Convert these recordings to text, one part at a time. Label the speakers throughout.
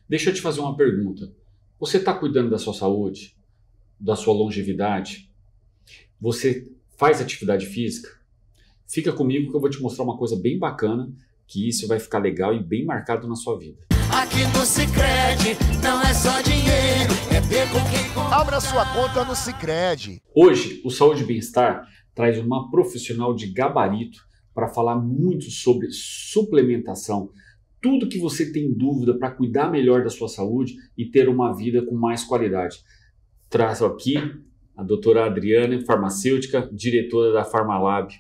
Speaker 1: Deixa eu te fazer uma pergunta. Você está cuidando da sua saúde, da sua longevidade? Você faz atividade física? Fica comigo que eu vou te mostrar uma coisa bem bacana, que isso vai ficar legal e bem marcado na sua vida.
Speaker 2: Aqui no Sicredi não é só dinheiro, é ter com quem comprar.
Speaker 3: Abra sua conta no Sicredi.
Speaker 1: Hoje, o Saúde e Bem-Estar traz uma profissional de gabarito para falar muito sobre suplementação. Tudo que você tem dúvida para cuidar melhor da sua saúde e ter uma vida com mais qualidade. Trago aqui a doutora Adriana, farmacêutica, diretora da Farmalab.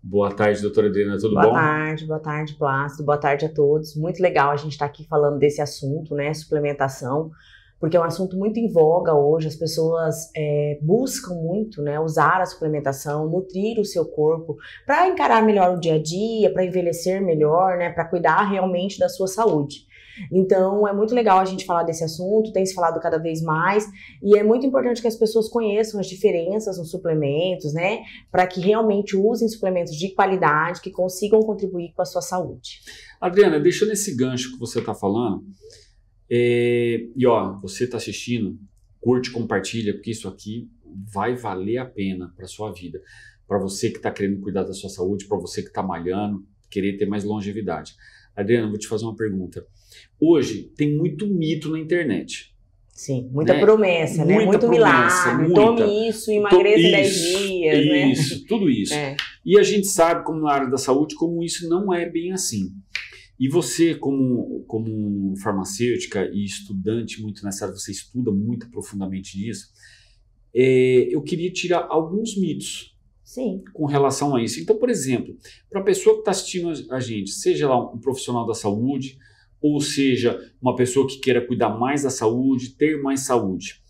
Speaker 1: Boa tarde, doutora Adriana, tudo bom?
Speaker 4: Boa tarde, Plácido, boa tarde a todos. Muito legal a gente estar aqui falando desse assunto, né, suplementação, porque é um assunto muito em voga hoje, as pessoas buscam muito, né, usar a suplementação, nutrir o seu corpo, para encarar melhor o dia a dia, para envelhecer melhor, né, para cuidar realmente da sua saúde. Então é muito legal a gente falar desse assunto, tem se falado cada vez mais, e é muito importante que as pessoas conheçam as diferenças nos suplementos, né, para que realmente usem suplementos de qualidade, que consigam contribuir com a sua saúde.
Speaker 1: Adriana, deixando esse gancho que você está falando, você está assistindo, curte, compartilha, porque isso aqui vai valer a pena para sua vida, para você que está querendo cuidar da sua saúde, para você que está malhando, querer ter mais longevidade. Adriana, vou te fazer uma pergunta. Hoje tem muito mito na internet.
Speaker 4: Sim, muita promessa, né? Muito milagre, tome isso, emagreça em 10 dias, né?
Speaker 1: Isso, tudo isso. E a gente sabe, como na área da saúde, como isso não é bem assim. E você, como farmacêutica e estudante muito nessa área, você estuda muito profundamente nisso, eu queria tirar alguns mitos.
Speaker 4: Sim.
Speaker 1: Com relação a isso. Então, por exemplo, para a pessoa que está assistindo a gente, seja lá um profissional da saúde, ou seja, uma pessoa que queira cuidar mais da saúde, ter mais saúde,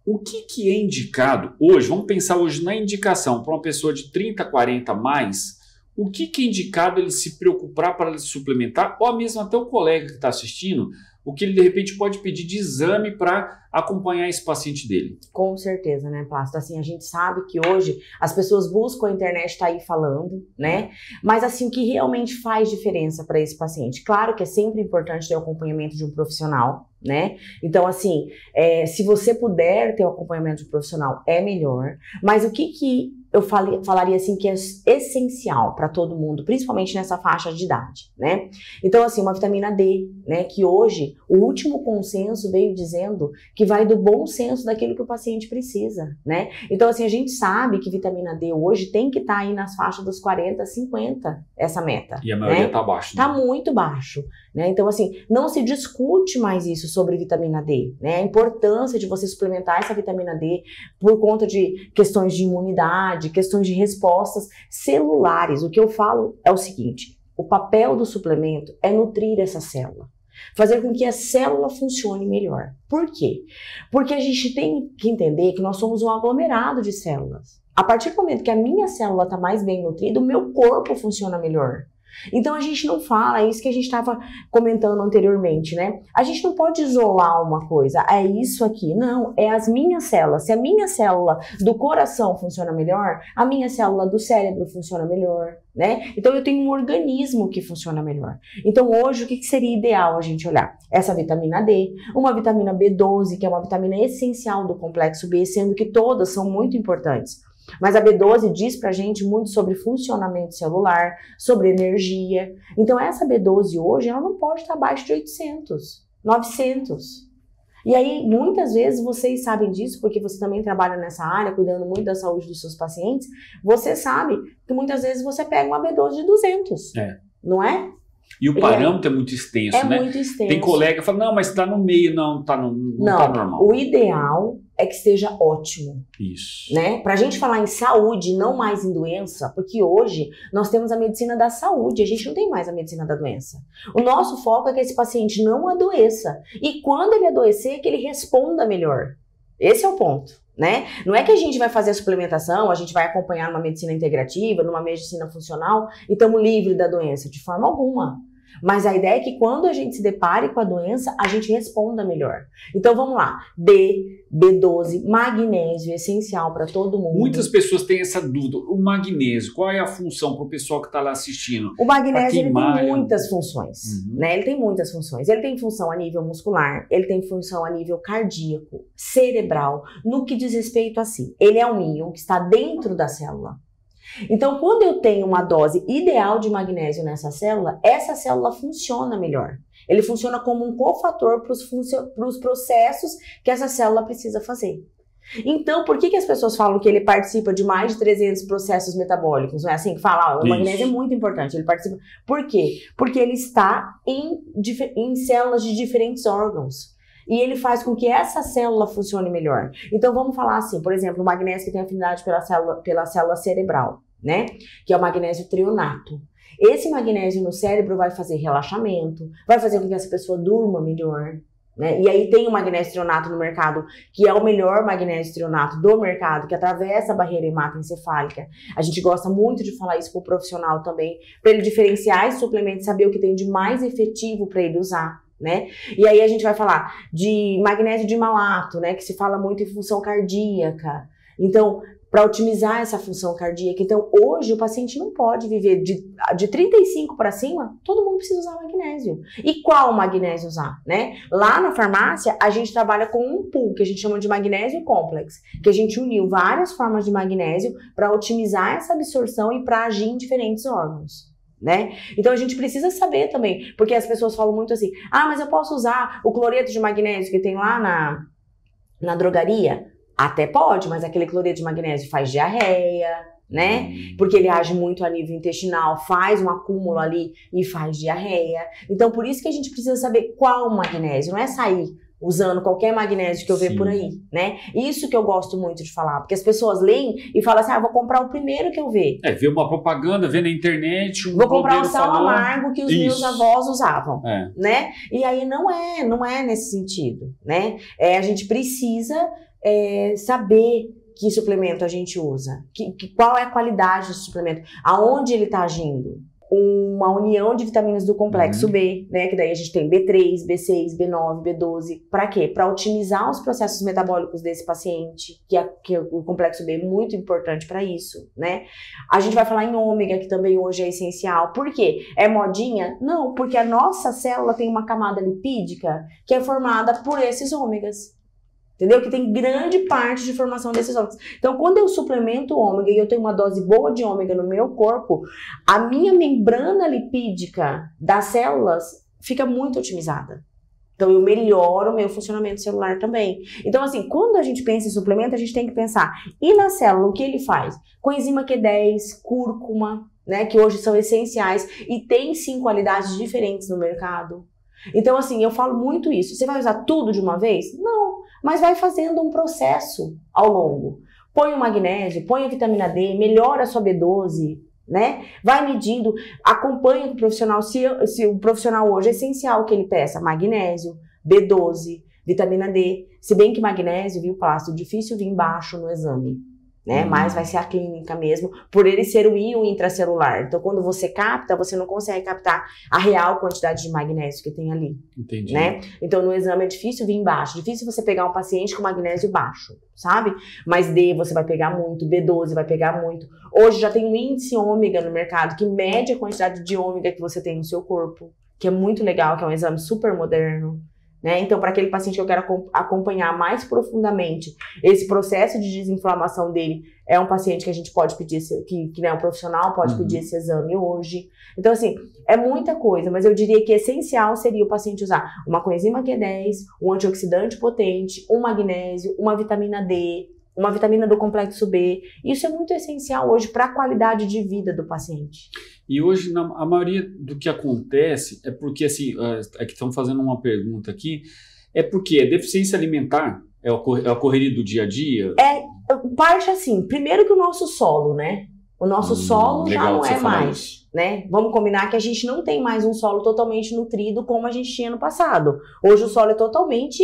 Speaker 1: o que é indicado hoje? Vamos pensar hoje na indicação para uma pessoa de 30, 40 mais, o que é indicado ele se preocupar para ele suplementar, ou mesmo até o colega que está assistindo, o que ele de repente pode pedir de exame para acompanhar esse paciente dele?
Speaker 4: Com certeza, né, Plácido? Assim, a gente sabe que hoje as pessoas buscam a internet, tá aí falando, né? Mas assim, o que realmente faz diferença para esse paciente? Claro que é sempre importante ter o acompanhamento de um profissional, né? Então, assim, se você puder ter o acompanhamento de um profissional, é melhor. Mas o que eu falaria assim que é essencial para todo mundo, principalmente nessa faixa de idade, né? Então, assim, uma vitamina D, né? Que hoje o último consenso veio dizendo que vai do bom senso daquilo que o paciente precisa, né? Então, assim, a gente sabe que vitamina D hoje tem que estar aí nas faixas dos 40, 50, essa meta.
Speaker 1: E a maioria está abaixo, né?
Speaker 4: Tá muito baixo, né? Então, assim, não se discute mais isso sobre vitamina D, né? A importância de você suplementar essa vitamina D por conta de questões de imunidade, questões de respostas celulares. O que eu falo é o seguinte: o papel do suplemento é nutrir essa célula, fazer com que a célula funcione melhor. Por quê? Porque a gente tem que entender que nós somos um aglomerado de células. A partir do momento que a minha célula está mais bem nutrida, o meu corpo funciona melhor. Então a gente não fala, é isso que a gente estava comentando anteriormente, né? A gente não pode isolar uma coisa, é isso aqui, não, é as minhas células. Se a minha célula do coração funciona melhor, a minha célula do cérebro funciona melhor, né? Então eu tenho um organismo que funciona melhor. Então hoje o que seria ideal a gente olhar? Essa vitamina D, uma vitamina B12, que é uma vitamina essencial do complexo B, sendo que todas são muito importantes. Mas a B12 diz pra gente muito sobre funcionamento celular, sobre energia. Então essa B12 hoje, ela não pode estar abaixo de 800, 900. E aí, muitas vezes, vocês sabem disso, porque você também trabalha nessa área, cuidando muito da saúde dos seus pacientes, você sabe que muitas vezes você pega uma B12 de 200, não é?
Speaker 1: E o parâmetro é muito extenso, né?
Speaker 4: É muito extenso.
Speaker 1: Tem colega que fala, não, mas está no meio, não tá normal.
Speaker 4: O ideal é que esteja ótimo.
Speaker 1: Isso.
Speaker 4: Né? Pra gente falar em saúde, não mais em doença, porque hoje nós temos a medicina da saúde, a gente não tem mais a medicina da doença. O nosso foco é que esse paciente não adoeça. E quando ele adoecer, que ele responda melhor. Esse é o ponto. Né? Não é que a gente vai fazer a suplementação, a gente vai acompanhar numa medicina integrativa, numa medicina funcional e estamos livres da doença, de forma alguma. Mas a ideia é que quando a gente se depare com a doença, a gente responda melhor. Então vamos lá. D, B12, magnésio, essencial para todo mundo.
Speaker 1: Muitas pessoas têm essa dúvida. O magnésio, qual é a função para o pessoal que está lá assistindo?
Speaker 4: O magnésio ele
Speaker 1: queimar,
Speaker 4: tem muitas funções, né? Ele tem muitas funções. Ele tem função a nível muscular, ele tem função a nível cardíaco, cerebral, no que diz respeito a si. Ele é um íon que está dentro da célula. Então, quando eu tenho uma dose ideal de magnésio nessa célula, essa célula funciona melhor. Ele funciona como um cofator para os processos que essa célula precisa fazer. Então, por que as pessoas falam que ele participa de mais de 300 processos metabólicos? Não é assim que fala? O magnésio é muito importante, ele participa. Por quê? Porque ele está em células de diferentes órgãos. E ele faz com que essa célula funcione melhor. Então, vamos falar assim, por exemplo, o magnésio que tem afinidade pela célula cerebral, né? Que é o magnésio trionato. Esse magnésio no cérebro vai fazer relaxamento, vai fazer com que essa pessoa durma melhor, né? E aí tem o magnésio trionato no mercado, que é o melhor magnésio trionato do mercado, que atravessa a barreira hematoencefálica. A gente gosta muito de falar isso para o profissional também, para ele diferenciar esse suplemento, saber o que tem de mais efetivo para ele usar. Né? E aí a gente vai falar de magnésio de malato, né? Que se fala muito em função cardíaca. Então, para otimizar essa função cardíaca. Então, hoje o paciente não pode viver de 35 para cima, todo mundo precisa usar magnésio. E qual magnésio usar, né? Lá na farmácia, a gente trabalha com um pool, que a gente chama de magnésio complex, que a gente uniu várias formas de magnésio para otimizar essa absorção e para agir em diferentes órgãos. Né? Então a gente precisa saber também, porque as pessoas falam muito assim, mas eu posso usar o cloreto de magnésio que tem lá na drogaria? Até pode, mas aquele cloreto de magnésio faz diarreia, né? Porque ele age muito a nível intestinal, faz um acúmulo ali e faz diarreia. Então por isso que a gente precisa saber qual magnésio, não é sair usando qualquer magnésio que eu ver por aí, né? Isso que eu gosto muito de falar, porque as pessoas leem e falam assim, vou comprar o primeiro que eu ver.
Speaker 1: Vê uma propaganda, vê na internet,
Speaker 4: vou comprar o sal amargo que os meus avós usavam, né? E aí não é nesse sentido, né? A gente precisa saber que suplemento a gente usa, qual é a qualidade do suplemento, aonde ele está agindo. Uma união de vitaminas do complexo B, né? Que daí a gente tem B3, B6, B9, B12. Para quê? Para otimizar os processos metabólicos desse paciente, que o complexo B é muito importante para isso, né? A gente vai falar em ômega, que também hoje é essencial. Por quê? É modinha? Não, porque a nossa célula tem uma camada lipídica que é formada por esses ômegas. Entendeu? Que tem grande parte de formação desses ômegas. Então, quando eu suplemento ômega e eu tenho uma dose boa de ômega no meu corpo, a minha membrana lipídica das células fica muito otimizada. Então, eu melhoro o meu funcionamento celular também. Então, assim, quando a gente pensa em suplemento, a gente tem que pensar, e na célula, o que ele faz? Coenzima Q10, cúrcuma, né, que hoje são essenciais e tem sim qualidades diferentes no mercado. Então, assim, eu falo muito isso. Você vai usar tudo de uma vez? Não, mas vai fazendo um processo ao longo. Põe o magnésio, põe a vitamina D, melhora a sua B12, né? Vai medindo, acompanha o profissional. Se o profissional hoje é essencial que ele peça magnésio, B12, vitamina D. Se bem que magnésio, viu, Plácido, difícil vir baixo no exame. Né? Mas vai ser a clínica mesmo, por ele ser o íon intracelular. Então, quando você capta, você não consegue captar a real quantidade de magnésio que tem ali.
Speaker 1: Entendi.
Speaker 4: Né? Então, no exame é difícil vir baixo. Difícil você pegar um paciente com magnésio baixo, sabe? Mas D você vai pegar muito, B12 vai pegar muito. Hoje já tem um índice ômega no mercado que mede a quantidade de ômega que você tem no seu corpo, que é muito legal, que é um exame super moderno. Né? Então, para aquele paciente que eu quero acompanhar mais profundamente esse processo de desinflamação dele, é um paciente que a gente pode pedir, que né, um profissional pode pedir esse exame hoje. Então, assim, é muita coisa, mas eu diria que essencial seria o paciente usar uma coenzima Q10, um antioxidante potente, um magnésio, uma vitamina D, uma vitamina do complexo B. Isso é muito essencial hoje para a qualidade de vida do paciente.
Speaker 1: E hoje, a maioria do que acontece é porque, assim, é que estão fazendo uma pergunta aqui, é porque é deficiência alimentar, é a correria do dia a dia?
Speaker 4: Parte assim, primeiro que o nosso solo, né? O nosso solo já não é mais, né? Vamos combinar que a gente não tem mais um solo totalmente nutrido como a gente tinha no passado. Hoje o solo é totalmente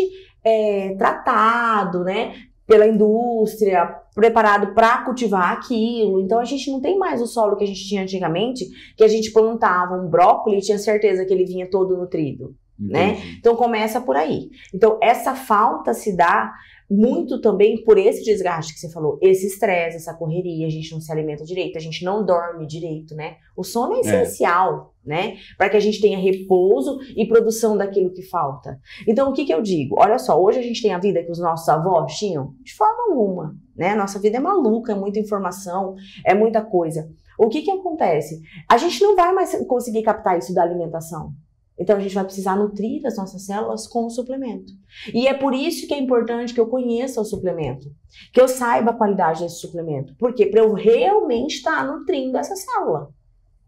Speaker 4: tratado, né? pela indústria, preparado para cultivar aquilo. Então a gente não tem mais o solo que a gente tinha antigamente, que a gente plantava um brócolis e tinha certeza que ele vinha todo nutrido, né? Então começa por aí. Então essa falta se dá muito também por esse desgaste que você falou, esse estresse, essa correria, a gente não se alimenta direito, a gente não dorme direito, né? O sono é essencial, né? Para que a gente tenha repouso e produção daquilo que falta. Então, o que eu digo? Olha só, hoje a gente tem a vida que os nossos avós tinham? De forma alguma, né? Nossa vida é maluca, é muita informação, é muita coisa. O que acontece? A gente não vai mais conseguir captar isso da alimentação. Então, a gente vai precisar nutrir as nossas células com o suplemento. E é por isso que é importante que eu conheça o suplemento, que eu saiba a qualidade desse suplemento. Por quê? Para eu realmente estar nutrindo essa célula,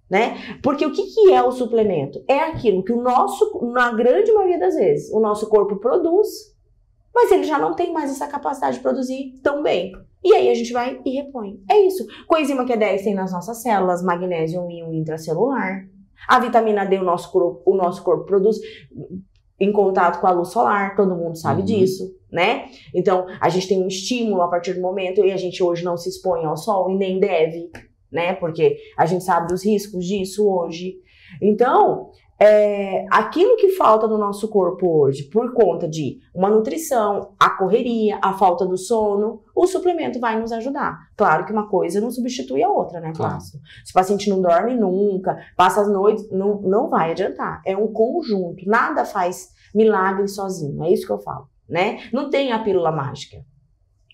Speaker 4: né? Porque o que é o suplemento? É aquilo que na grande maioria das vezes, o nosso corpo produz, mas ele já não tem mais essa capacidade de produzir tão bem. E aí a gente vai e repõe. É isso. Coenzima Q10 tem nas nossas células, magnésio e um intracelular. A vitamina D o nosso corpo produz em contato com a luz solar, todo mundo sabe disso, né? Então, a gente tem um estímulo a partir do momento, e a gente hoje não se expõe ao sol e nem deve, né? Porque a gente sabe dos riscos disso hoje. Então, aquilo que falta no nosso corpo hoje, por conta de uma nutrição, a correria, a falta do sono, o suplemento vai nos ajudar. Claro que uma coisa não substitui a outra, né, Plácido? Se o paciente não dorme nunca, passa as noites, não vai adiantar. É um conjunto, nada faz milagre sozinho, é isso que eu falo, né? Não tem a pílula mágica.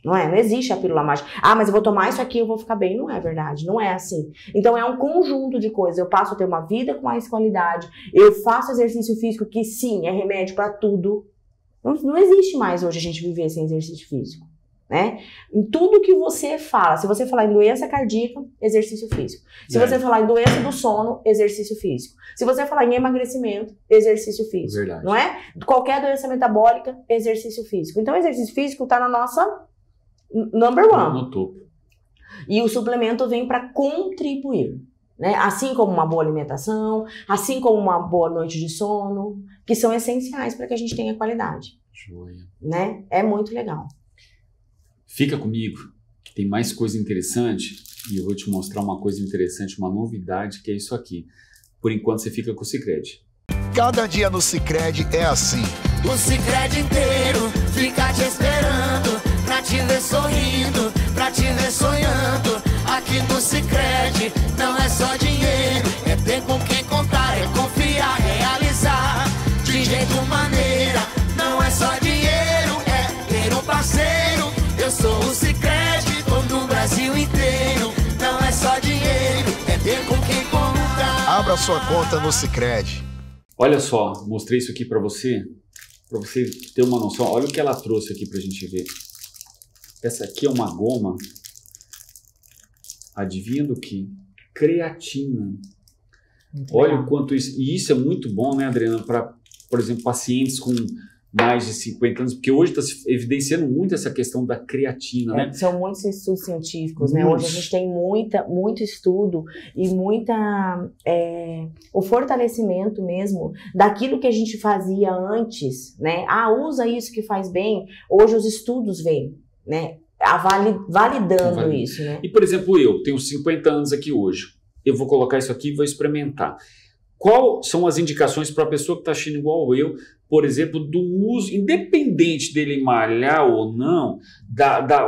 Speaker 4: Não é? Não existe a pílula mágica. Ah, mas eu vou tomar isso aqui e eu vou ficar bem. Não é verdade, não é assim. Então é um conjunto de coisas. Eu passo a ter uma vida com mais qualidade. Eu faço exercício físico, que sim, é remédio para tudo. Não existe mais hoje a gente viver sem exercício físico, né? Em tudo que você fala, se você falar em doença cardíaca, exercício físico. Se você falar em doença do sono, exercício físico. Se você falar em emagrecimento, exercício físico.
Speaker 1: Verdade.
Speaker 4: Não é? Qualquer doença metabólica, exercício físico. Então o exercício físico está na nossa number one.
Speaker 1: No topo.
Speaker 4: E o suplemento vem para contribuir, né? Assim como uma boa alimentação, assim como uma boa noite de sono, que são essenciais para que a gente tenha qualidade.
Speaker 1: Joia.
Speaker 4: Né? É muito legal.
Speaker 1: Fica comigo, que tem mais coisa interessante, e eu vou te mostrar uma coisa interessante, uma novidade, que é isso aqui. Por enquanto você fica com o Sicredi.
Speaker 3: Cada dia no Sicredi é assim.
Speaker 2: O Sicredi inteiro fica te esperando, pra te ver sorrindo, pra te ver sonhando. Aqui no Sicredi não é só dinheiro, é ter com quem contar, é confiar, realizar de jeito maneira. Não é só dinheiro, é ter um parceiro. Eu sou o Sicredi, todo o Brasil inteiro. Não é só dinheiro, é ter com quem contar.
Speaker 3: Abra sua conta no Sicredi.
Speaker 1: Olha só, mostrei isso aqui para você ter uma noção. Olha o que ela trouxe aqui pra gente ver. Essa aqui é uma goma, adivinha do que? Creatina. Olha o quanto isso... E isso é muito bom, né, Adriana? Para, por exemplo, pacientes com mais de 50 anos, porque hoje está se evidenciando muito essa questão da creatina, né?
Speaker 4: São muitos estudos científicos, né? Hoje a gente tem muito estudo e o fortalecimento mesmo daquilo que a gente fazia antes, né? Ah, usa isso que faz bem. Hoje os estudos vêm, né? Validando isso, né?
Speaker 1: E, por exemplo, eu tenho 50 anos aqui hoje. Eu vou colocar isso aqui e vou experimentar. Quais são as indicações para a pessoa que está achando igual eu, por exemplo, do uso, independente dele malhar ou não,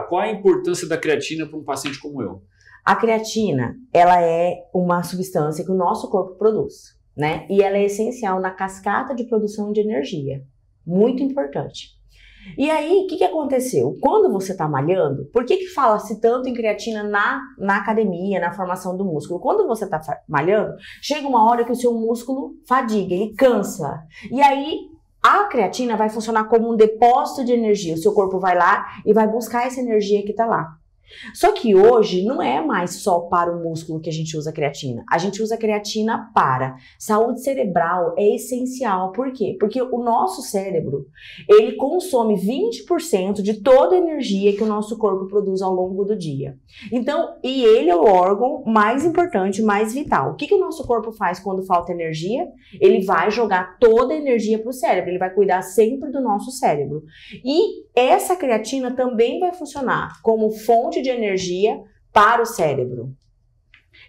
Speaker 1: qual a importância da creatina para um paciente como eu?
Speaker 4: A creatina, ela é uma substância que o nosso corpo produz, né? E ela é essencial na cascata de produção de energia. Muito importante. E aí, o que aconteceu? Quando você está malhando, por que fala-se tanto em creatina na academia, na formação do músculo? Quando você está malhando, chega uma hora que o seu músculo fadiga, ele cansa. E aí, a creatina vai funcionar como um depósito de energia. O seu corpo vai lá e vai buscar essa energia que está lá. Só que hoje não é mais só para o músculo que a gente usa a creatina. A gente usa a creatina para saúde cerebral, é essencial. Por quê? Porque o nosso cérebro, ele consome 20% de toda a energia que o nosso corpo produz ao longo do dia. Então, e ele é o órgão mais importante, mais vital. O que o nosso corpo faz quando falta energia? Ele vai jogar toda a energia para o cérebro, ele vai cuidar sempre do nosso cérebro. E essa creatina também vai funcionar como fonte de energia para o cérebro.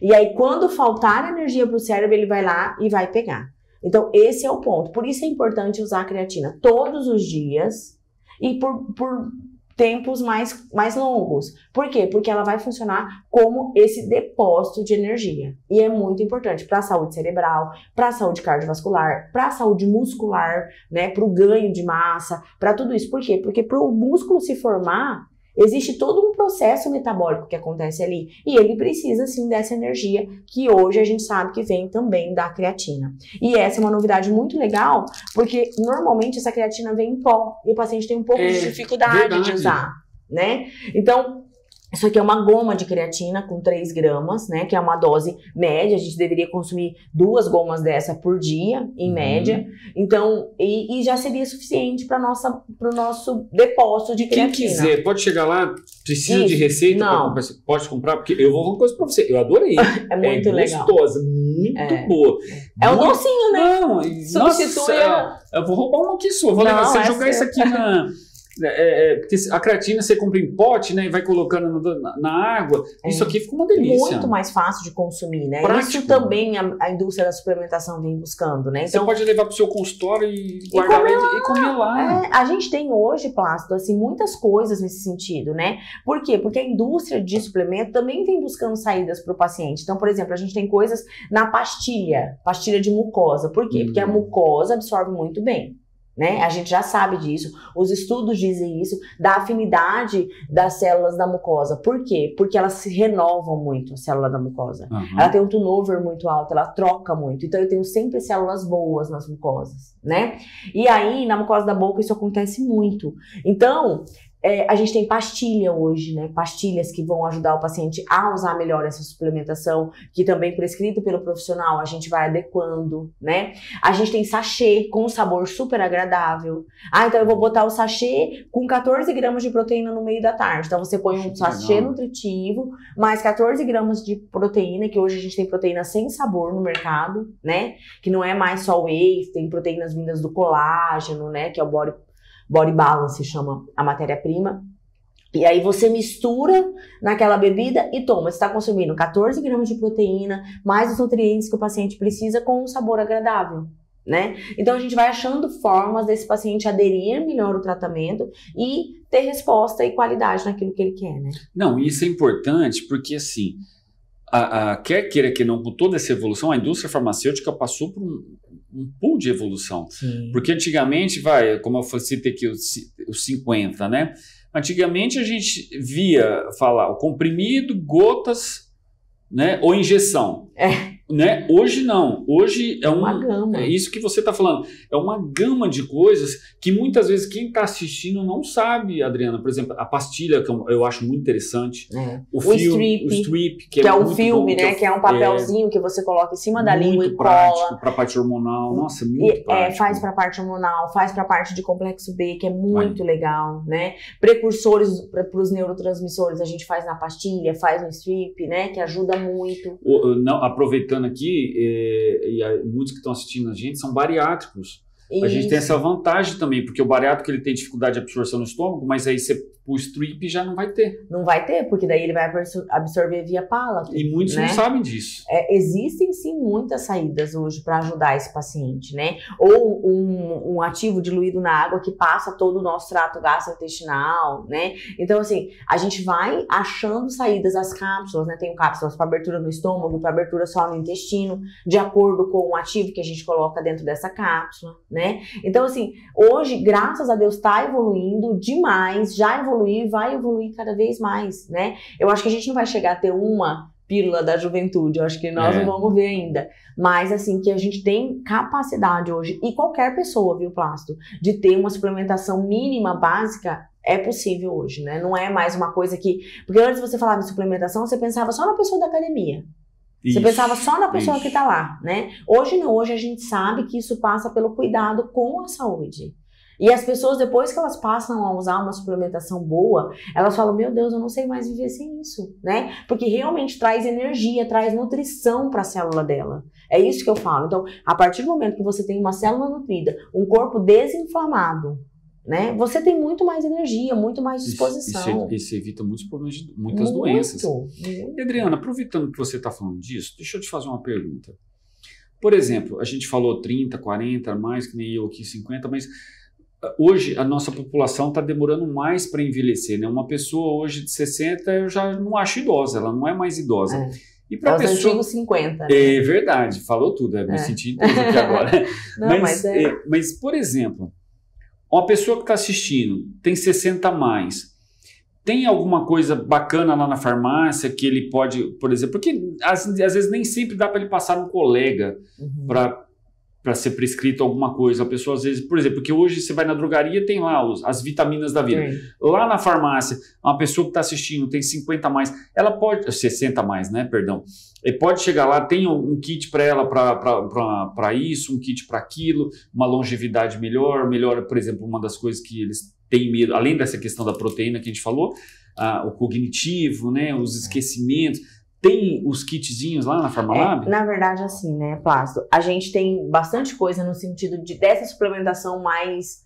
Speaker 4: E aí, quando faltar energia para o cérebro, ele vai lá e vai pegar. Então, esse é o ponto. Por isso é importante usar a creatina todos os dias e por tempos mais longos. Por quê? Porque ela vai funcionar como esse depósito de energia. E é muito importante para a saúde cerebral, para a saúde cardiovascular, para a saúde muscular, né? Para o ganho de massa, para tudo isso. Por quê? Porque para o músculo se formar, existe todo um processo metabólico que acontece ali. E ele precisa, sim, dessa energia que hoje a gente sabe que vem também da creatina. E essa é uma novidade muito legal, porque normalmente essa creatina vem em pó. E o paciente tem um pouco de dificuldade de usar, né? Então, isso aqui é uma goma de creatina com 3 gramas, né? Que é uma dose média. A gente deveria consumir 2 gomas dessa por dia, em média. Então, e já seria suficiente para o nosso depósito de creatina.
Speaker 1: Quem quiser, pode chegar lá, precisa de receita?
Speaker 4: Não.
Speaker 1: Pode comprar, porque eu vou falar uma coisa para você. Eu adorei.
Speaker 4: É muito legal.
Speaker 1: Gostosa, muito boa.
Speaker 4: É um docinho, né?
Speaker 1: Não,
Speaker 4: Substitui
Speaker 1: eu vou roubar uma aqui sua. Vou levar, você jogar isso aqui na... porque a creatina você compra em pote, né, e vai colocando na água. Isso aqui fica uma delícia.
Speaker 4: Muito mais fácil de consumir, né?
Speaker 1: Prático.
Speaker 4: Isso também a indústria da suplementação vem buscando, né? Então,
Speaker 1: você pode levar para o seu consultório e guardar e comer lá.
Speaker 4: A gente tem hoje, Plácido, assim, muitas coisas nesse sentido, né? Por quê? Porque a indústria de suplemento também vem buscando saídas para o paciente. Então, por exemplo, a gente tem coisas na pastilha de mucosa. Por quê? Porque a mucosa absorve muito bem. Né? A gente já sabe disso, os estudos dizem isso, da afinidade das células da mucosa. Por quê? Porque elas se renovam muito, a célula da mucosa. Ela tem um turnover muito alto, ela troca muito. Então eu tenho sempre células boas nas mucosas, né? E aí, na mucosa da boca, isso acontece muito. Então, a gente tem pastilha hoje, né? Pastilhas que vão ajudar o paciente a usar melhor essa suplementação, que também prescrito pelo profissional, a gente vai adequando, né? A gente tem sachê com um sabor super agradável. Então eu vou botar o sachê com 14 gramas de proteína no meio da tarde. Então você põe um sachê nutritivo, mais 14 gramas de proteína, que hoje a gente tem proteína sem sabor no mercado, né? Que não é mais só whey, tem proteínas vindas do colágeno, né? Que é o Body Balance, chama a matéria-prima. E aí você mistura naquela bebida e toma. Você está consumindo 14 gramas de proteína, mais os nutrientes que o paciente precisa com um sabor agradável, né? Então a gente vai achando formas desse paciente aderir melhor ao tratamento e ter resposta e qualidade naquilo que ele quer, né?
Speaker 1: Não, isso é importante porque assim, quer queira que não, com toda essa evolução, a indústria farmacêutica passou por um pool de evolução.
Speaker 4: Sim.
Speaker 1: Porque antigamente, como eu citei aqui os 50, né? Antigamente a gente via falar o comprimido, gotas, né? Ou injeção. Né? Hoje não. Hoje é
Speaker 4: uma gama.
Speaker 1: É isso que você está falando. É uma gama de coisas que muitas vezes quem está assistindo não sabe, Adriana. Por exemplo, a pastilha, que eu acho muito interessante.
Speaker 4: O strip, que é um filme, bom, né? Que é um papelzinho que você coloca em cima da língua e cola.
Speaker 1: Para a parte hormonal. Nossa, muito prático.
Speaker 4: Faz para a parte hormonal, faz para a parte de complexo B, que é muito legal, né? Precursores para os neurotransmissores a gente faz na pastilha, faz no strip, né? Que ajuda muito.
Speaker 1: Aproveitando aqui, muitos que estão assistindo a gente são bariátricos.
Speaker 4: Isso.
Speaker 1: A gente tem essa vantagem também, porque o bariátrico ele tem dificuldade de absorção no estômago, mas aí o strip já não vai ter.
Speaker 4: Não vai ter, porque daí ele vai absorver via palato.
Speaker 1: E muitos
Speaker 4: né?
Speaker 1: não sabem disso.
Speaker 4: Existem sim muitas saídas hoje para ajudar esse paciente, né? Ou um ativo diluído na água que passa todo o nosso trato gastrointestinal, né? Então, assim, a gente vai achando saídas, as cápsulas, né? Tem cápsulas para abertura no estômago, para abertura só no intestino, de acordo com o ativo que a gente coloca dentro dessa cápsula, né? Então, assim, hoje, graças a Deus, está evoluindo demais, já evoluiu e vai evoluir cada vez mais, né? Eu acho que a gente não vai chegar a ter uma pílula da juventude, eu acho que nós não vamos ver ainda. Mas, assim, que a gente tem capacidade hoje, e qualquer pessoa, viu, Plácido, de ter uma suplementação mínima básica É possível hoje, né? Não é mais uma coisa que... Porque antes você falava em suplementação, você pensava só na pessoa da academia. Você pensava só na pessoa que tá lá, né? Hoje não, hoje a gente sabe que isso passa pelo cuidado com a saúde. E as pessoas, depois que elas passam a usar uma suplementação boa, elas falam, meu Deus, eu não sei mais viver sem isso, né? Porque realmente traz energia, traz nutrição para a célula dela. É isso que eu falo. Então, a partir do momento que você tem uma célula nutrida, um corpo desinflamado, né? Você tem muito mais energia, muito mais disposição.
Speaker 1: Isso evita muitos problemas, muitas doenças. E, Adriana, aproveitando que você está falando disso, deixa eu te fazer uma pergunta. Por exemplo, a gente falou 30, 40, mais que nem eu aqui, 50, mas hoje a nossa população está demorando mais para envelhecer, né? Uma pessoa hoje de 60 eu já não acho idosa, ela não é mais idosa. E para
Speaker 4: os antigos 50. Né?
Speaker 1: É verdade, falou tudo, me senti idoso aqui agora.
Speaker 4: Não,
Speaker 1: mas, por exemplo, uma pessoa que está assistindo tem 60 a mais, tem alguma coisa bacana lá na farmácia que ele pode, por exemplo, porque às vezes nem sempre dá para ele passar um colega para ser prescrito alguma coisa. A pessoa às vezes, por exemplo, porque hoje você vai na drogaria tem lá as vitaminas da vida. Lá na farmácia, uma pessoa que está assistindo tem 50 a mais, ela pode, 60 a mais, né, perdão, ele pode chegar lá, tem um kit para ela para isso, um kit para aquilo, uma longevidade melhor, por exemplo, uma das coisas que eles têm medo, além dessa questão da proteína que a gente falou, o cognitivo, né, os esquecimentos. Tem os kitzinhos lá na Farmalab?
Speaker 4: Na verdade, assim, né, Plácido? A gente tem bastante coisa no sentido dessa suplementação mais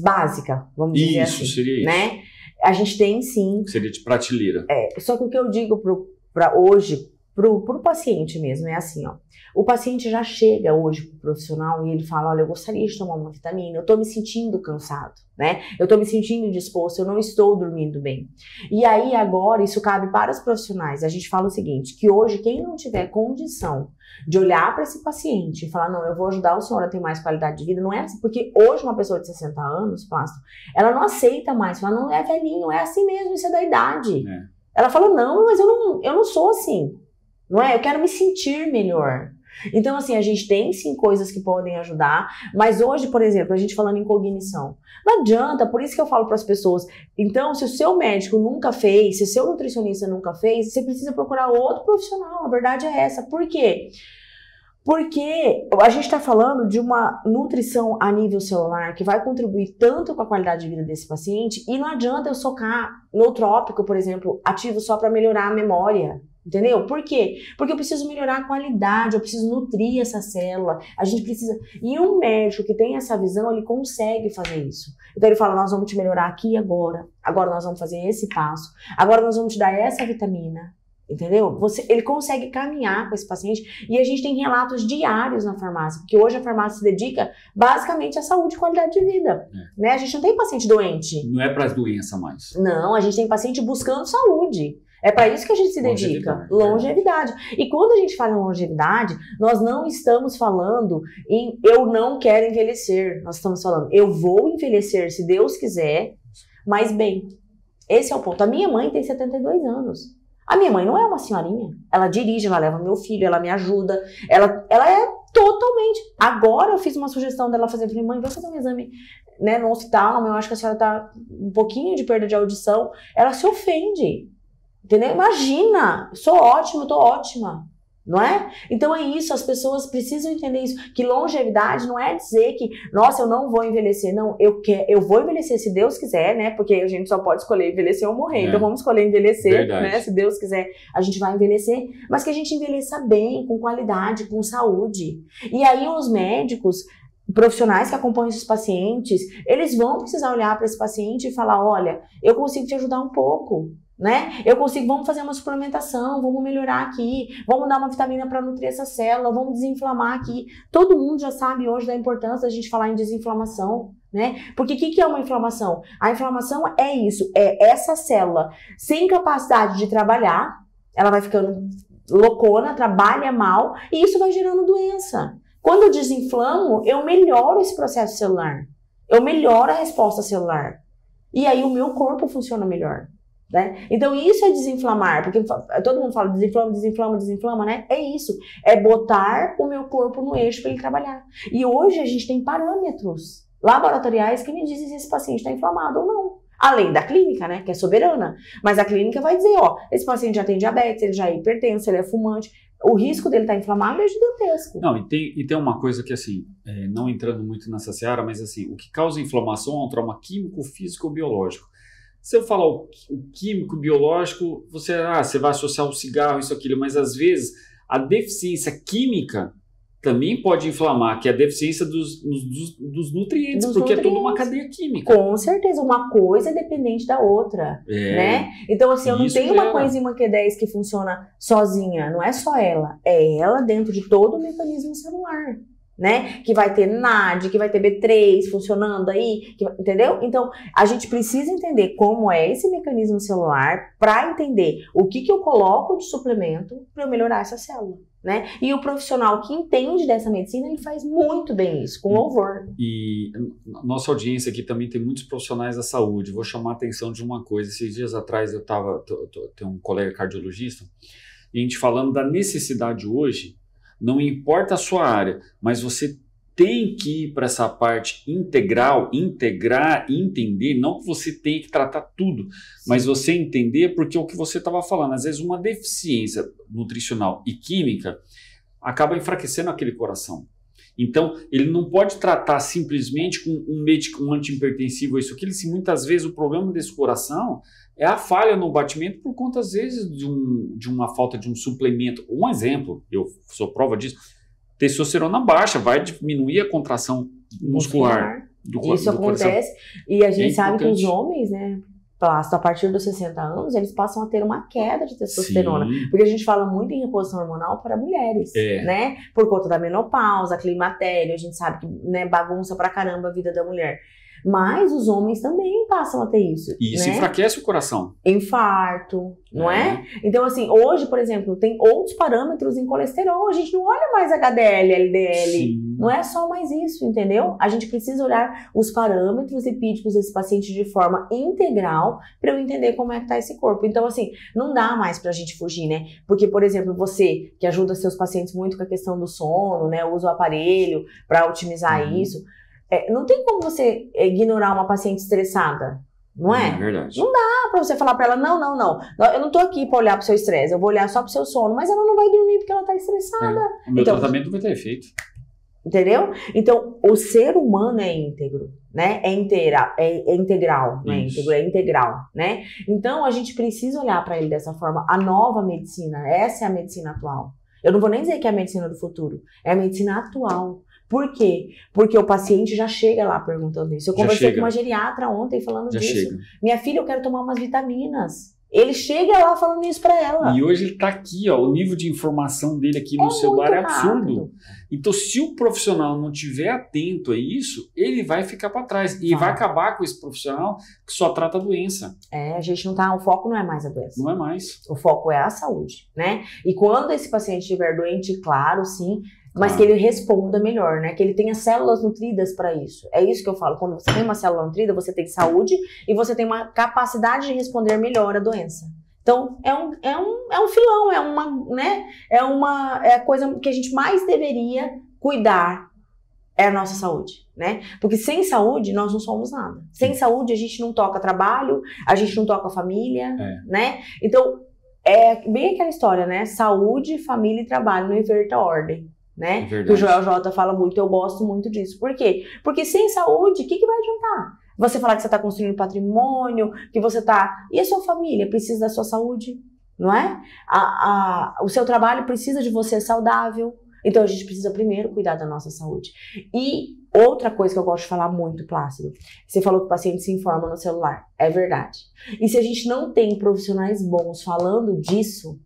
Speaker 4: básica, vamos dizer assim.
Speaker 1: Isso, seria isso.
Speaker 4: Né? A gente tem, sim.
Speaker 1: Seria de prateleira.
Speaker 4: Só que o que eu digo para hoje, pro paciente mesmo, é assim, ó. O paciente já chega hoje pro profissional e ele fala, olha, eu gostaria de tomar uma vitamina, eu tô me sentindo cansado, né? Eu tô me sentindo indisposto, eu não estou dormindo bem. E aí agora isso cabe para os profissionais. A gente fala o seguinte, que hoje quem não tiver condição de olhar para esse paciente e falar, não, eu vou ajudar o senhor a ter mais qualidade de vida, não é assim, porque hoje uma pessoa de 60 anos, Plácido, ela não aceita mais, fala, não, é velhinho, é assim mesmo, isso é da idade. Ela fala, não, mas eu não sou assim, não é? Eu quero me sentir melhor. Então, assim, a gente tem sim coisas que podem ajudar, mas hoje, por exemplo, a gente falando em cognição, não adianta, por isso que eu falo para as pessoas, então, se o seu médico nunca fez, se o seu nutricionista nunca fez, você precisa procurar outro profissional, a verdade é essa. Por quê? Porque a gente está falando de uma nutrição a nível celular que vai contribuir tanto com a qualidade de vida desse paciente, e não adianta eu socar nootrópico, por exemplo, ativo só para melhorar a memória. Entendeu? Por quê? Porque eu preciso melhorar a qualidade, eu preciso nutrir essa célula, a gente precisa... E um médico que tem essa visão, ele consegue fazer isso. Então ele fala, nós vamos te melhorar aqui e agora nós vamos fazer esse passo, agora nós vamos te dar essa vitamina, entendeu? Ele consegue caminhar com esse paciente e a gente tem relatos diários na farmácia, porque hoje a farmácia se dedica basicamente à saúde e qualidade de vida, né? A gente não tem paciente doente.
Speaker 1: Não é para as doenças mais.
Speaker 4: Não, a gente tem paciente buscando saúde. É para isso que a gente se dedica, longevidade. E quando a gente fala em longevidade, nós não estamos falando em eu não quero envelhecer. Nós estamos falando, eu vou envelhecer, se Deus quiser, mas bem. Esse é o ponto. A minha mãe tem 72 anos. A minha mãe não é uma senhorinha. Ela dirige, ela leva meu filho, ela me ajuda. Ela é totalmente... Agora eu fiz uma sugestão dela fazer. Eu falei, mãe, vai fazer um exame, né, no oftalmo. Eu acho que a senhora tá um pouquinho de perda de audição. Ela se ofende. Entendeu? Imagina, sou ótima, tô ótima, não é? Então é isso, as pessoas precisam entender isso, que longevidade não é dizer que, nossa, eu não vou envelhecer, não, eu vou envelhecer se Deus quiser, né? Porque a gente só pode escolher envelhecer ou morrer, então vamos escolher envelhecer, né? Se Deus quiser, a gente vai envelhecer, mas que a gente envelheça bem, com qualidade, com saúde. E aí os médicos, profissionais que acompanham esses pacientes, eles vão precisar olhar para esse paciente e falar, olha, eu consigo te ajudar um pouco, né? Eu consigo, vamos fazer uma suplementação, vamos melhorar aqui, vamos dar uma vitamina para nutrir essa célula, vamos desinflamar aqui. Todo mundo já sabe hoje da importância da gente falar em desinflamação, né? Porque o que é uma inflamação? A inflamação é isso, é essa célula sem capacidade de trabalhar, ela vai ficando loucona, trabalha mal, e isso vai gerando doença. Quando eu desinflamo, eu melhoro esse processo celular, eu melhoro a resposta celular, e aí o meu corpo funciona melhor. Né? Então isso é desinflamar, porque todo mundo fala desinflama, né? É isso, é botar o meu corpo no eixo para ele trabalhar. E hoje a gente tem parâmetros, laboratoriais que me dizem se esse paciente está inflamado ou não. Além da clínica, né, que é soberana. Mas a clínica vai dizer, ó, esse paciente já tem diabetes, ele já é hipertenso, ele é fumante. O risco dele estar inflamado é gigantesco.
Speaker 1: Não, e tem uma coisa que, assim, não entrando muito nessa seara, mas, assim, o que causa inflamação é um trauma químico, físico ou biológico. Se eu falar o químico, biológico, você vai associar o cigarro, isso, aquilo, mas, às vezes, a deficiência química também pode inflamar, que é a deficiência dos nutrientes, porque é toda uma cadeia química.
Speaker 4: Com certeza, uma coisa é dependente da outra, né? Então, assim, eu não tenho uma coenzima Q10 que funciona sozinha, não é só ela, é ela dentro de todo o mecanismo celular, né? Que vai ter NAD, que vai ter B3 funcionando aí, entendeu? Então, a gente precisa entender como é esse mecanismo celular para entender o que eu coloco de suplemento para eu melhorar essa célula. Né? E o profissional que entende dessa medicina, ele faz muito bem isso, com louvor.
Speaker 1: E nossa audiência aqui também tem muitos profissionais da saúde. Vou chamar a atenção de uma coisa. Esses dias atrás tem um colega cardiologista, e a gente falando da necessidade hoje, não importa a sua área, mas você tem que ir para essa parte integrar, entender, não que você tenha que tratar tudo, mas você entender, porque o que você estava falando, às vezes uma deficiência nutricional e química acaba enfraquecendo aquele coração. Então, ele não pode tratar simplesmente com um antihipertensivo, isso aqui, se muitas vezes o problema desse coração é a falha no batimento por conta, às vezes, de uma falta de um suplemento. Um exemplo, eu sou prova disso, testosterona baixa vai diminuir a contração muscular.
Speaker 4: Isso acontece, e a gente sabe que os homens, né, a partir dos 60 anos, eles passam a ter uma queda de testosterona. Sim. Porque a gente fala muito em reposição hormonal para mulheres, né? Por conta da menopausa, climatério, a gente sabe que, né, bagunça pra caramba a vida da mulher. Mas os homens também passam a ter isso.
Speaker 1: E isso, né, enfraquece o coração.
Speaker 4: Infarto, não é? Então, assim, hoje, por exemplo, tem outros parâmetros em colesterol. A gente não olha mais HDL, LDL. Sim. Não é só mais isso, entendeu? A gente precisa olhar os parâmetros lipídicos desse paciente de forma integral para eu entender como é que tá esse corpo. Então, assim, não dá mais pra gente fugir, né? Porque, por exemplo, você que ajuda seus pacientes muito com a questão do sono, né? Usa o aparelho para otimizar isso. Não tem como você ignorar uma paciente estressada, não é?
Speaker 1: É verdade.
Speaker 4: Não dá pra você falar pra ela, não, eu não tô aqui pra olhar pro seu estresse, eu vou olhar só pro seu sono, mas ela não vai dormir porque ela tá estressada.
Speaker 1: O meu tratamento não vai ter efeito.
Speaker 4: Entendeu? Então, o ser humano é íntegro, né? É integral, não é íntegro, é integral, né? Então, a gente precisa olhar pra ele dessa forma. A nova medicina, essa é a medicina atual. Eu não vou nem dizer que é a medicina do futuro, é a medicina atual. Por quê? Porque o paciente já chega lá perguntando isso. Eu conversei com uma geriatra ontem falando disso. Minha filha, eu quero tomar umas vitaminas. Ele chega lá falando isso pra ela.
Speaker 1: E hoje ele tá aqui, ó. O nível de informação dele aqui no celular é absurdo. Então, se o profissional não tiver atento a isso, ele vai ficar para trás. E vai acabar com esse profissional que só trata a doença.
Speaker 4: A gente não tá... O foco não é mais a doença.
Speaker 1: Não é mais.
Speaker 4: O foco é a saúde, né? E quando esse paciente estiver doente, claro, sim, mas que ele responda melhor, né? Que ele tenha células nutridas para isso. É isso que eu falo. Quando você tem uma célula nutrida, você tem saúde e você tem uma capacidade de responder melhor à doença. Então, é um filão, é a coisa que a gente mais deveria cuidar, é a nossa saúde, né? Porque sem saúde, nós não somos nada. Sem saúde, a gente não toca trabalho, a gente não toca família, né? Então, é bem aquela história, né? Saúde, família e trabalho, não inverta a ordem. Né? Que o Joel J fala muito, eu gosto muito disso. Por quê? Porque sem saúde, o que vai adiantar? Você falar que você está construindo patrimônio, que você está... E a sua família precisa da sua saúde, não é? O seu trabalho precisa de você saudável. Então a gente precisa primeiro cuidar da nossa saúde. E outra coisa que eu gosto de falar muito, Plácido, você falou que o paciente se informa no celular. É verdade. E se a gente não tem profissionais bons falando disso,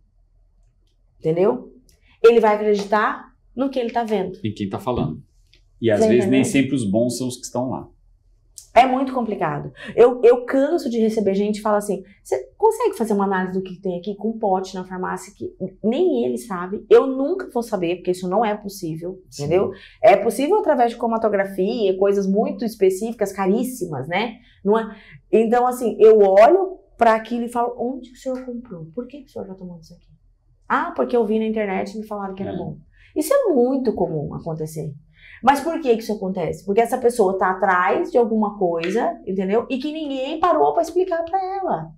Speaker 4: entendeu? Ele vai acreditar no que ele tá vendo.
Speaker 1: E quem tá falando. E às vezes nem sempre os bons são os que estão lá.
Speaker 4: É muito complicado. Eu canso de receber gente que fala assim, você consegue fazer uma análise do que tem aqui com um pote na farmácia que nem ele sabe? Eu nunca vou saber, porque isso não é possível, entendeu? É possível através de cromatografia, coisas muito específicas, caríssimas, né? Não é? Então, assim, eu olho para aquilo e falo, onde o senhor comprou? Por que o senhor já tomou isso aqui? Ah, porque eu vi na internet e me falaram que era bom. Isso é muito comum acontecer. Mas por que isso acontece? Porque essa pessoa tá atrás de alguma coisa, entendeu? E que ninguém parou para explicar para ela.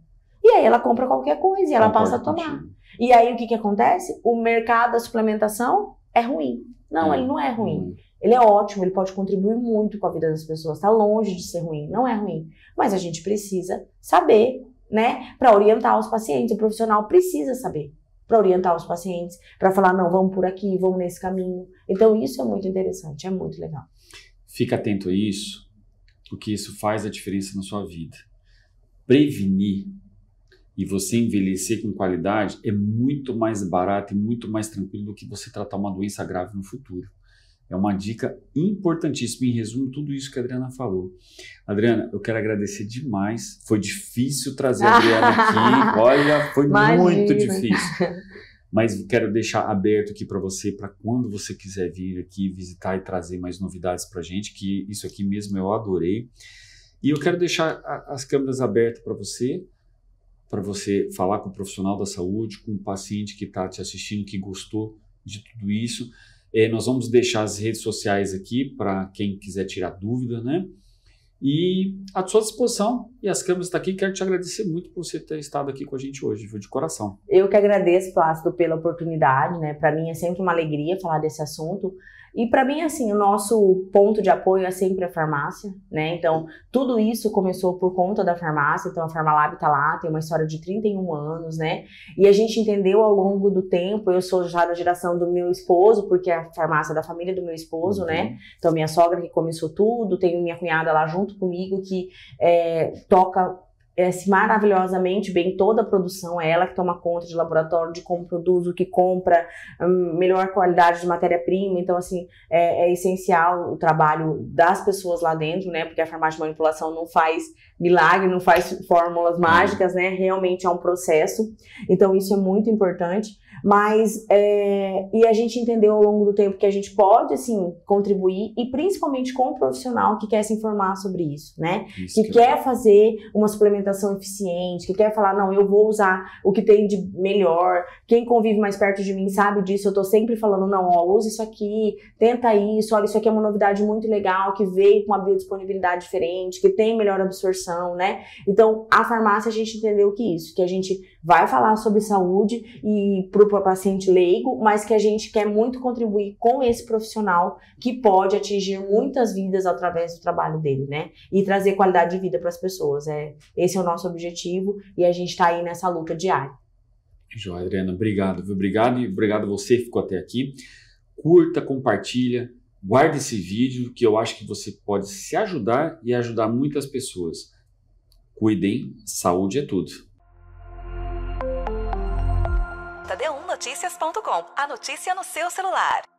Speaker 4: E aí ela compra qualquer coisa e ela passa a tomar. E aí o que acontece? O mercado da suplementação é ruim. Não, ele não é ruim. Ele é ótimo, ele pode contribuir muito com a vida das pessoas. Tá longe de ser ruim, não é ruim. Mas a gente precisa saber, né? Para orientar os pacientes. O profissional precisa saber. Para orientar os pacientes, para falar, não, vamos por aqui, vamos nesse caminho. Então isso é muito interessante, é muito legal.
Speaker 1: Fica atento a isso, porque isso faz a diferença na sua vida. Prevenir e você envelhecer com qualidade é muito mais barato e muito mais tranquilo do que você tratar uma doença grave no futuro. É uma dica importantíssima. Em resumo, tudo isso que a Adriana falou. Adriana, eu quero agradecer demais. Foi difícil trazer a Adriana aqui. Olha, foi muito difícil. Mas quero deixar aberto aqui para você, para quando você quiser vir aqui visitar e trazer mais novidades para a gente, que isso aqui mesmo eu adorei. E eu quero deixar as câmeras abertas para você falar com o profissional da saúde, com o paciente que está te assistindo, que gostou de tudo isso. Nós vamos deixar as redes sociais aqui para quem quiser tirar dúvida, né? E à sua disposição. E as câmeras estão aqui. Quero te agradecer muito por você ter estado aqui com a gente hoje, viu? De coração.
Speaker 4: Eu que agradeço, Plácido, pela oportunidade, né? Para mim é sempre uma alegria falar desse assunto. E para mim, assim, o nosso ponto de apoio é sempre a farmácia, né? Então, tudo isso começou por conta da farmácia. Então, a Farmalab tá lá, tem uma história de 31 anos, né? E a gente entendeu ao longo do tempo, eu sou já da geração do meu esposo, porque é a farmácia da família do meu esposo, né? Então, minha sogra que começou tudo, tenho minha cunhada lá junto comigo que toca maravilhosamente bem toda a produção, é ela que toma conta de laboratório, de como produz, o que compra, melhor qualidade de matéria-prima. Então, assim, é essencial o trabalho das pessoas lá dentro, né? Porque a farmácia de manipulação não faz milagre, não faz fórmulas mágicas, né? Realmente é um processo. Então, isso é muito importante. Mas, e a gente entendeu ao longo do tempo que a gente pode, assim, contribuir, e principalmente com o profissional que quer se informar sobre isso, né? Que quer fazer uma suplementação eficiente, que quer falar, não, eu vou usar o que tem de melhor. Quem convive mais perto de mim sabe disso, eu tô sempre falando, não, ó, usa isso aqui, tenta isso, olha, isso aqui é uma novidade muito legal, que veio com uma biodisponibilidade diferente, que tem melhor absorção, né? Então, a farmácia, a gente entendeu que a gente vai falar sobre saúde e pro paciente leigo, mas que a gente quer muito contribuir com esse profissional que pode atingir muitas vidas através do trabalho dele, né? E trazer qualidade de vida para as pessoas. Esse é o nosso objetivo e a gente está aí nessa luta diária.
Speaker 1: Joia, Adriana, obrigado, viu? Obrigado e obrigado a você que ficou até aqui. Curta, compartilha, guarda esse vídeo que eu acho que você pode se ajudar e ajudar muitas pessoas. Cuidem, saúde é tudo.
Speaker 5: Tadeu1Noticias.com, a notícia no seu celular.